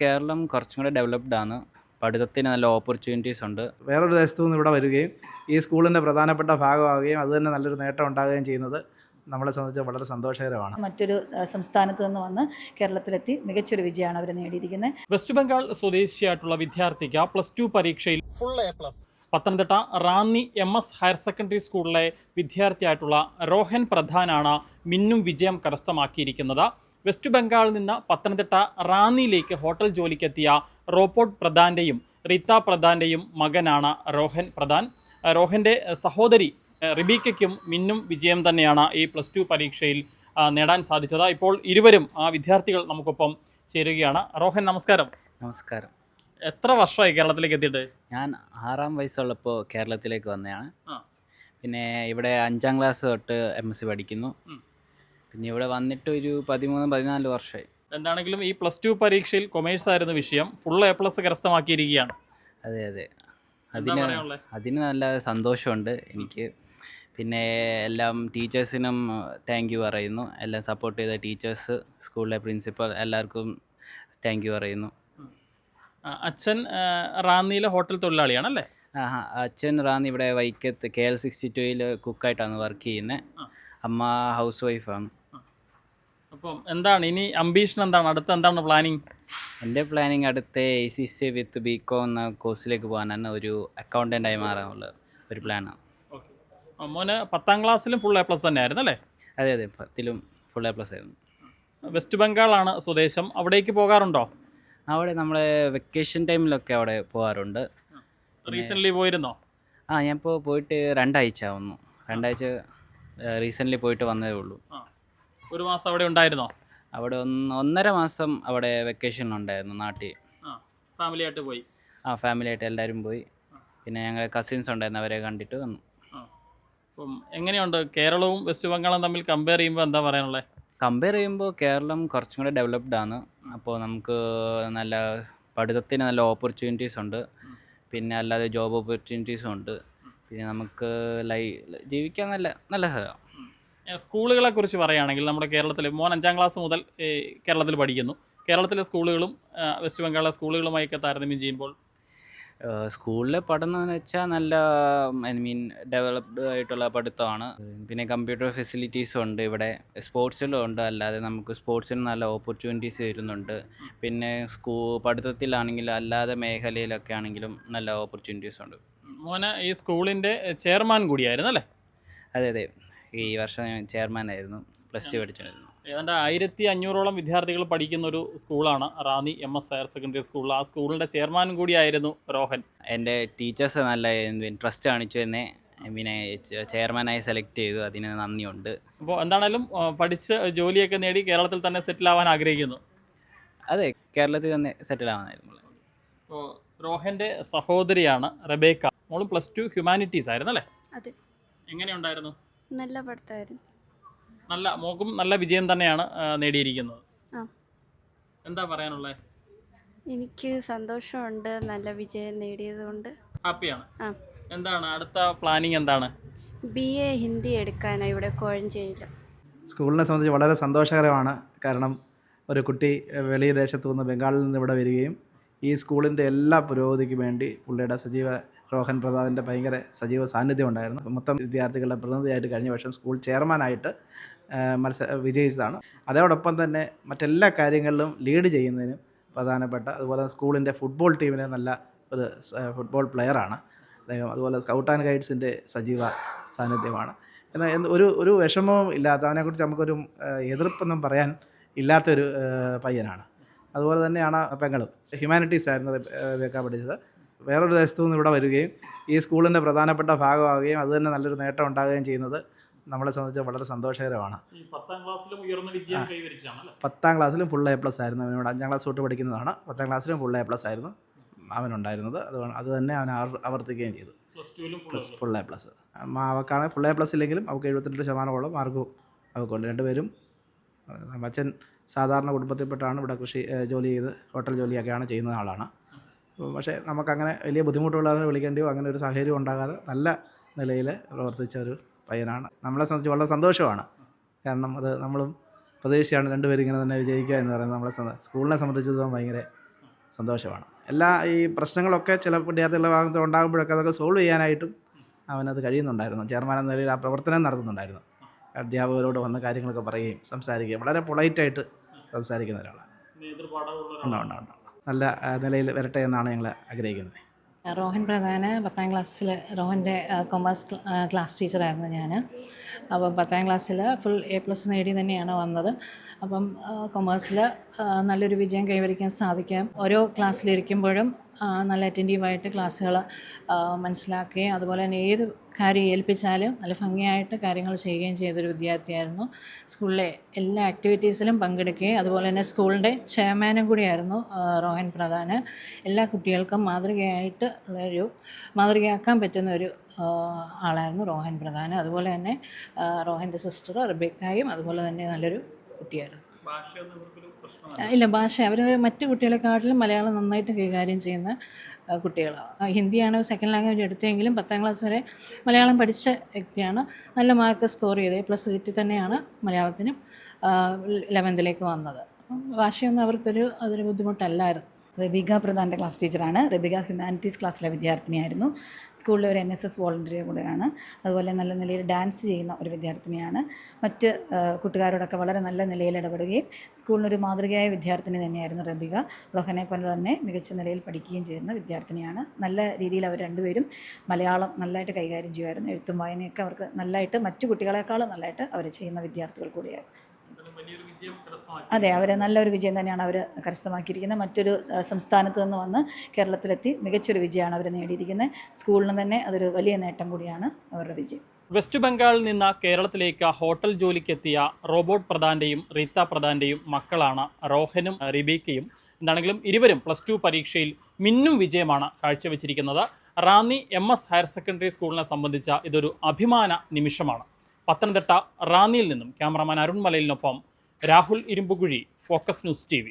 കേരളം കുറച്ചും കൂടെ ഡെവലപ്ഡ് ആണ്. പഠിത്തത്തിന് നല്ല ഓപ്പർച്യൂണിറ്റീസ് ഉണ്ട്. വേറൊരു ദേശത്തു നിന്ന് ഇവിടെ വരികയും ഈ സ്കൂളിൻ്റെ പ്രധാനപ്പെട്ട ഭാഗമാവുകയും അതുതന്നെ നല്ലൊരു നേട്ടം ഉണ്ടാകുകയും ചെയ്യുന്നത് നമ്മളെ സംബന്ധിച്ച് വളരെ സന്തോഷകരമാണ്. മറ്റൊരു സംസ്ഥാനത്ത് നിന്ന് വന്ന് കേരളത്തിലെത്തി മികച്ചൊരു വിജയമാണ് അവർ നേടിയിരിക്കുന്നത്. വെസ്റ്റ് ബംഗാൾ സ്വദേശിയായിട്ടുള്ള വിദ്യാർത്ഥിക്ക് +2 പരീക്ഷയിൽ full A+. Pathanamthitta Ranni MS higher secondary സ്കൂളിലെ വിദ്യാർത്ഥിയായിട്ടുള്ള രോഹൻ പ്രധാനാണ് മിന്നും വിജയം കരസ്ഥമാക്കിയിരിക്കുന്നത്. വെസ്റ്റ് ബംഗാളിൽ നിന്ന് പത്തനംതിട്ട റാന്നിയിലേക്ക് ഹോട്ടൽ ജോലിക്കെത്തിയ റോബോട്ട് പ്രധാന്റെയും റീത്ത പ്രധാന്റെയും മകനാണ് രോഹൻ പ്രധാൻ. രോഹൻ്റെ സഹോദരി റിബീക്കയ്ക്കും മിന്നും വിജയം തന്നെയാണ് ഈ +2 പരീക്ഷയിൽ നേടാൻ സാധിച്ചത്. ഇപ്പോൾ ഇരുവരും വിദ്യാർത്ഥികൾ നമുക്കൊപ്പം ചേരുകയാണ്. രോഹൻ, നമസ്കാരം. നമസ്കാരം. എത്ര വർഷമായി കേരളത്തിലേക്ക് എത്തിയിട്ട്? ഞാൻ 6 വയസ്സുള്ളപ്പോൾ കേരളത്തിലേക്ക് വന്നതാണ്. പിന്നെ ഇവിടെ 5ാം ക്ലാസ് തൊട്ട് MSc പഠിക്കുന്നു. പിന്നെ ഇവിടെ വന്നിട്ട് ഒരു 13-14 വർഷമായി. എന്താണെങ്കിലും ഈ +2 പരീക്ഷയിൽ കൊമേഴ്സ് ആയിരുന്നു വിഷയം. Full A+ കരസ്ഥമാക്കിയിരിക്കുകയാണ്. അതെ. അതിന് നല്ല സന്തോഷമുണ്ട് എനിക്ക്. പിന്നെ എല്ലാം ടീച്ചേഴ്സിനും താങ്ക് യു പറയുന്നു. എല്ലാം സപ്പോർട്ട് ചെയ്ത ടീച്ചേഴ്സ്, സ്കൂളിലെ പ്രിൻസിപ്പൽ, എല്ലാവർക്കും താങ്ക് യു പറയുന്നു. അച്ഛൻ റാന്നിയിലെ ഹോട്ടൽ തൊഴിലാളിയാണല്ലേ? അച്ഛൻ റാന്നി ഇവിടെ വൈക്കത്ത് KL62 കുക്കായിട്ടാണ് വർക്ക് ചെയ്യുന്നത്. അമ്മ ഹൗസ് വൈഫാണ്. അപ്പം എന്താണ് ഇനി അംബീഷൻ, എന്താണ് എന്താണ് പ്ലാനിങ്? എൻ്റെ പ്ലാനിങ് അടുത്ത ACCA വിത്ത് BCom എന്ന കോഴ്സിലേക്ക് പോകാനാണ്. ഒരു അക്കൗണ്ടൻ്റായി മാറാനുള്ള ഒരു പ്ലാനാണ്. മോന് 10ാം ക്ലാസ്സിലും ഫുൾ A+ തന്നെ ആയിരുന്നു അല്ലേ? അതെ, 10ലും ഫുൾ A+ ആയിരുന്നു. വെസ്റ്റ് ബംഗാളാണ് സ്വദേശം. അവിടേക്ക് പോകാറുണ്ടോ? അവിടെ നമ്മൾ വെക്കേഷൻ ടൈമിലൊക്കെ അവിടെ പോകാറുണ്ട്. റീസെൻ്റ്ലി പോയിരുന്നോ? ഞാൻ ഇപ്പോൾ പോയിട്ട് 2 ആഴ്ച ആവുന്നു. 2 ആഴ്ച റീസെൻ്റ്ലി പോയിട്ട് വന്നതേ ഉള്ളൂ. ഒരു മാസം അവിടെ ഉണ്ടായിരുന്നോ? അവിടെ 1.5 മാസം അവിടെ വെക്കേഷനിലുണ്ടായിരുന്നു നാട്ടിൽ. ഫാമിലിയായിട്ട് പോയി? ഫാമിലിയായിട്ട് എല്ലാവരും പോയി. പിന്നെ ഞങ്ങൾ കസിൻസ് ഉണ്ടായിരുന്നു, അവരെ കണ്ടിട്ട് വന്നു. അപ്പം എങ്ങനെയുണ്ട് കേരളവും വെസ്റ്റ് ബംഗാളും തമ്മിൽ കമ്പയർ ചെയ്യുമ്പോൾ എന്താ പറയാനുള്ളത്? കമ്പയർ ചെയ്യുമ്പോൾ കേരളം കുറച്ചും കൂടെ ഡെവലപ്ഡ് ആണ്. അപ്പോൾ നമുക്ക് നല്ല പഠിത്തത്തിന് നല്ല ഓപ്പർച്യൂണിറ്റീസ് ഉണ്ട്. പിന്നെ അല്ലാതെ ജോബ് ഓപ്പർച്യൂണിറ്റീസും ഉണ്ട്. പിന്നെ നമുക്ക് ജീവിക്കാൻ നല്ല സ്ഥലമാണ്. സ്കൂളുകളെ കുറിച്ച് പറയുകയാണെങ്കിൽ നമ്മുടെ കേരളത്തിൽ മോൻ 5ാം ക്ലാസ് മുതൽ കേരളത്തിൽ പഠിക്കുന്നു. കേരളത്തിലെ സ്കൂളുകളും വെസ്റ്റ് ബംഗാളിലെ സ്കൂളുകളുമായൊക്കെ താരതമ്യം ചെയ്യുമ്പോൾ സ്കൂളിലെ പഠനം എന്ന് വെച്ചാൽ നല്ല ഡെവലപ്ഡ് ആയിട്ടുള്ള പഠിത്തമാണ്. പിന്നെ കമ്പ്യൂട്ടർ ഫെസിലിറ്റീസും ഉണ്ട് ഇവിടെ. സ്പോർട്സിലും ഉണ്ട്. അല്ലാതെ നമുക്ക് സ്പോർട്സിന് നല്ല ഓപ്പർച്യൂണിറ്റീസ് വരുന്നുണ്ട്. പിന്നെ പഠിത്തത്തിലാണെങ്കിലും അല്ലാതെ മേഖലയിലൊക്കെ ആണെങ്കിലും നല്ല ഓപ്പർച്യൂണിറ്റീസ് ഉണ്ട്. മോനെ ഈ സ്കൂളിൻ്റെ ചെയർമാൻ കൂടിയായിരുന്നു അല്ലേ? അതെ. ഈ വർഷം ഞാൻ ചെയർമാൻ ആയിരുന്നു. +2 പഠിച്ചിരുന്നു. ഏതാണ്ട് 1500ഓളം വിദ്യാർത്ഥികൾ പഠിക്കുന്ന ഒരു സ്കൂളാണ് Ranni MS higher secondary school. ആ സ്കൂളിൻ്റെ ചെയർമാൻ കൂടിയായിരുന്നു രോഹൻ. എൻ്റെ ടീച്ചേഴ്സ് നല്ല ഇൻട്രസ്റ്റ് കാണിച്ചു തന്നെ പിന്നെ ചെയർമാനായി സെലക്ട് ചെയ്തു. അതിന് നന്ദിയുണ്ട്. അപ്പോൾ എന്താണേലും പഠിച്ച് ജോലിയൊക്കെ നേടി കേരളത്തിൽ തന്നെ സെറ്റിൽ ആവാൻ ആഗ്രഹിക്കുന്നു? അതെ, കേരളത്തിൽ തന്നെ സെറ്റിൽ ആവാനായിരുന്നു. അപ്പോൾ രോഹൻ്റെ സഹോദരിയാണ് റബേക്ക. മോളും +2 ഹ്യൂമാനിറ്റീസ് ആയിരുന്നു അല്ലേ? അതെ. എങ്ങനെയുണ്ടായിരുന്നു? നല്ല പഠിത്തമായിരുന്നു. മോക്കും നല്ല വിജയം തന്നെയാണ് നേടിയിരിക്കുന്നത്. എന്താ പറയാനുള്ളത്? എനിക്ക് സന്തോഷമുണ്ട് നല്ല വിജയം നേടിയതുകൊണ്ട്. ഹാപ്പിയാണ്. എന്താണ് അടുത്ത പ്ലാനിങ്? എന്താണ്? BA ഹിന്ദി എടുക്കാനാണ് ഇവിടെ കോഴഞ്ചേരിയിൽ. സ്കൂളിനെ സംബന്ധിച്ച് വളരെ സന്തോഷകരമാണ്. കാരണം ഒരു കുട്ടി വെളിയ ദേശത്തു നിന്ന് ബംഗാളിൽ നിന്ന് ഇവിടെ വരികയും ഈ സ്കൂളിൻ്റെ എല്ലാ പുരോഗതിക്കും വേണ്ടി പുള്ളിയുടെ രോഹൻ പ്രസാദിൻ്റെ ഭയങ്കര സജീവ സാന്നിധ്യം ഉണ്ടായിരുന്നു. മൊത്തം വിദ്യാർത്ഥികളുടെ പ്രതിനിധിയായിട്ട് കഴിഞ്ഞ വർഷം സ്കൂൾ ചെയർമാനായിട്ട് വിജയിച്ചതാണ്. അതോടൊപ്പം തന്നെ മറ്റെല്ലാ കാര്യങ്ങളിലും ലീഡ് ചെയ്യുന്നതിനും പ്രധാനപ്പെട്ട, അതുപോലെ സ്കൂളിൻ്റെ ഫുട്ബോൾ ടീമിലെ നല്ല ഒരു ഫുട്ബോൾ പ്ലെയറാണ് അദ്ദേഹം. അതുപോലെ സ്കൗട്ട് ആൻഡ് ഗൈഡ്സിൻ്റെ സജീവ സാന്നിധ്യമാണ്. എന്നാൽ ഒരു വിഷമവും ഇല്ലാത്ത, അവനെക്കുറിച്ച് നമുക്കൊരു എതിർപ്പൊന്നും പറയാൻ ഇല്ലാത്തൊരു പയ്യനാണ്. അതുപോലെ തന്നെയാണ് പെങ്ങളും. ഹ്യൂമാനിറ്റീസ് ആയിരുന്നു ബേക്ക പഠിച്ചത്. വേറൊരു ദേശത്തു നിന്ന് ഇവിടെ വരികയും ഈ സ്കൂളിൻ്റെ പ്രധാനപ്പെട്ട ഭാഗമാവുകയും അതുതന്നെ നല്ലൊരു നേട്ടം ഉണ്ടാകുകയും ചെയ്യുന്നത് നമ്മളെ സംബന്ധിച്ച് വളരെ സന്തോഷകരമാണ്. 10ാം ക്ലാസ്സിലും ഉയർന്ന വിജയം കൈവരിച്ചാണല്ലേ? 10ാം ക്ലാസ്സിലും ഫുൾ A+ ആയിരുന്നു അവനോട്. 5ാം ക്ലാസ് തൊട്ട് പഠിക്കുന്നതാണ്. 10ാം ക്ലാസ്സിലും ഫുൾ A+ ആയിരുന്നു അവനുണ്ടായിരുന്നത്. അത് തന്നെ അവൻ ആവർത്തിക്കുകയും ചെയ്തു. Full A+. അവൾക്കാണെങ്കിൽ ഫുൾ A+ ഇല്ലെങ്കിലും അവൾക്ക് 72% മാർക്കും അവൾക്കുണ്ട്. രണ്ടുപേരും. അച്ഛൻ സാധാരണ കുടുംബത്തിൽപ്പെട്ടാണ് ഇവിടെ ജോലി ചെയ്ത് ഹോട്ടൽ ജോലിയൊക്കെയാണ് ചെയ്യുന്ന ആളാണ്. പക്ഷേ നമുക്കങ്ങനെ വലിയ ബുദ്ധിമുട്ടുള്ളവരെ വിളിക്കേണ്ടിയോ അങ്ങനെ ഒരു സാഹചര്യം ഉണ്ടാകാതെ നല്ല നിലയിൽ പ്രവർത്തിച്ച ഒരു പയ്യനാണ്. നമ്മളെ സംബന്ധിച്ച് വളരെ സന്തോഷമാണ്. കാരണം അത് നമ്മളും പ്രതീക്ഷയാണ് രണ്ടുപേരും ഇങ്ങനെ തന്നെ വിജയിക്കുക എന്ന് പറയുന്നത്. സ്കൂളിനെ സംബന്ധിച്ചിടത്തോളം ഭയങ്കര സന്തോഷമാണ്. എല്ലാ ഈ പ്രശ്നങ്ങളൊക്കെ ചില വിദ്യാർത്ഥികളുടെ ഭാഗത്ത് ഉണ്ടാകുമ്പോഴൊക്കെ അതൊക്കെ സോൾവ് ചെയ്യാനായിട്ടും അവനത് കഴിയുന്നുണ്ടായിരുന്നു. ചെയർമാൻ എന്ന നിലയിൽ ആ പ്രവർത്തനം നടത്തുന്നുണ്ടായിരുന്നു. അധ്യാപകരോട് വന്ന കാര്യങ്ങളൊക്കെ പറയുകയും സംസാരിക്കുകയും വളരെ പൊളൈറ്റായിട്ട് സംസാരിക്കുന്ന ഒരാളാണ്. ഉണ്ട്. നല്ല നിലയിൽ വരട്ടെ എന്നാണ് ഞങ്ങൾ ആഗ്രഹിക്കുന്നത്. റോഹൻ പ്രധാന 10ാം ക്ലാസ്സിൽ റോഹൻ്റെ കൊമേഴ്സ് ക്ലാസ് ടീച്ചറായിരുന്നു ഞാൻ. അപ്പം 10ാം ക്ലാസ്സിൽ ഫുൾ A+ നേടി തന്നെയാണ് വന്നത്. അപ്പം കൊമേഴ്സിൽ നല്ലൊരു വിജയം കൈവരിക്കാൻ സാധിക്കാം. ഓരോ ക്ലാസ്സിലിരിക്കുമ്പോഴും നല്ല അറ്റൻറ്റീവായിട്ട് ക്ലാസ്സുകൾ മനസ്സിലാക്കുകയും അതുപോലെ തന്നെ ഏത് കാര്യം ഏൽപ്പിച്ചാലും നല്ല ഭംഗിയായിട്ട് കാര്യങ്ങൾ ചെയ്യുകയും ചെയ്തൊരു വിദ്യാർത്ഥിയായിരുന്നു. സ്കൂളിലെ എല്ലാ ആക്ടിവിറ്റീസിലും പങ്കെടുക്കുകയും അതുപോലെ തന്നെ സ്കൂളിൻ്റെ ചെയർമാനും കൂടിയായിരുന്നു റോഹൻ പ്രധാൻ. എല്ലാ കുട്ടികൾക്കും മാതൃകയാക്കാൻ പറ്റുന്ന ഒരു ആളായിരുന്നു റോഹൻ പ്രധാൻ. അതുപോലെ തന്നെ റോഹൻ്റെ സിസ്റ്റർ റിബേക്കായും അതുപോലെ തന്നെ നല്ലൊരു കുട്ടിയായിരുന്നു. ഇല്ല, ഭാഷ അവർ മറ്റു കുട്ടികളെക്കാട്ടിലും മലയാളം നന്നായിട്ട് കൈകാര്യം ചെയ്യുന്ന കുട്ടികളാണ്. ഹിന്ദിയാണ് സെക്കൻഡ് ലാംഗ്വേജ് എടുത്തെങ്കിലും 10ാം ക്ലാസ് വരെ മലയാളം പഠിച്ച വ്യക്തിയാണ്. നല്ല മാർക്ക് സ്കോർ ചെയ്ത് A+ കിട്ടി തന്നെയാണ് മലയാളത്തിനും 11th വന്നത്. ഭാഷയൊന്നും അതൊരു ബുദ്ധിമുട്ടല്ലായിരുന്നു. റബീക പ്രധാൻ്റെ ക്ലാസ് ടീച്ചറാണ്. റബീക ഹ്യൂമാനിറ്റീസ് ക്ലാസ്സിലെ വിദ്യാർത്ഥിനിയായിരുന്നു. സ്കൂളിലെ ഒരു NSS വോളണ്ടിയർ കൂടെയാണ്. അതുപോലെ നല്ല നിലയിൽ ഡാൻസ് ചെയ്യുന്ന ഒരു വിദ്യാർത്ഥിനിയാണ്. മറ്റ് കൂട്ടുകാരോടൊക്കെ വളരെ നല്ല നിലയിൽ ഇടപെടുകയും സ്കൂളിനൊരു മാതൃകയായ വിദ്യാർത്ഥിനി തന്നെയായിരുന്നു റബീക. റോഹനെ പോലെ തന്നെ മികച്ച നിലയിൽ പഠിക്കുകയും ചെയ്യുന്ന വിദ്യാർത്ഥിനിയാണ്. നല്ല രീതിയിൽ അവർ രണ്ടുപേരും മലയാളം നല്ലതായിട്ട് കൈകാര്യം ചെയ്യുമായിരുന്നു. എഴുത്തും വായനയൊക്കെ അവർക്ക് നല്ലതായിട്ട് മറ്റു കുട്ടികളെക്കാളും നല്ലതായിട്ട് അവർ ചെയ്യുന്ന വിദ്യാർത്ഥികൾ കൂടിയായിരുന്നു. അതെ, അവരെ നല്ലൊരു വിജയം തന്നെയാണ് അവർ കരസ്ഥമാക്കിയിരിക്കുന്നത്. മറ്റൊരു സംസ്ഥാനത്ത് നിന്ന് വന്ന് കേരളത്തിലെത്തി മികച്ചൊരു വിജയമാണ് അവർ നേടിയിരിക്കുന്നത്. സ്കൂളിന് തന്നെ അതൊരു വലിയ നേട്ടം കൂടിയാണ് അവരുടെ വിജയം. വെസ്റ്റ് ബംഗാളിൽ നിന്ന് കേരളത്തിലേക്ക് ഹോട്ടൽ ജോലിക്കെത്തിയ റോബോട്ട് പ്രധാൻ്റെയും റീത്ത പ്രധാൻ്റെയും മക്കളാണ് റോഹനും റിബീക്കയും. എന്താണെങ്കിലും ഇരുവരും +2 പരീക്ഷയിൽ മിന്നും വിജയമാണ് കാഴ്ചവെച്ചിരിക്കുന്നത്. റാന്നി MS ഹയർ സെക്കൻഡറി സ്കൂളിനെ സംബന്ധിച്ച ഇതൊരു അഭിമാന നിമിഷമാണ്. പത്തനംതിട്ട റാന്നിയിൽ നിന്നും ക്യാമറാമാൻ അരുൺ മലയിലിനൊപ്പം Rahul Irumbukuzhi, focus news TV.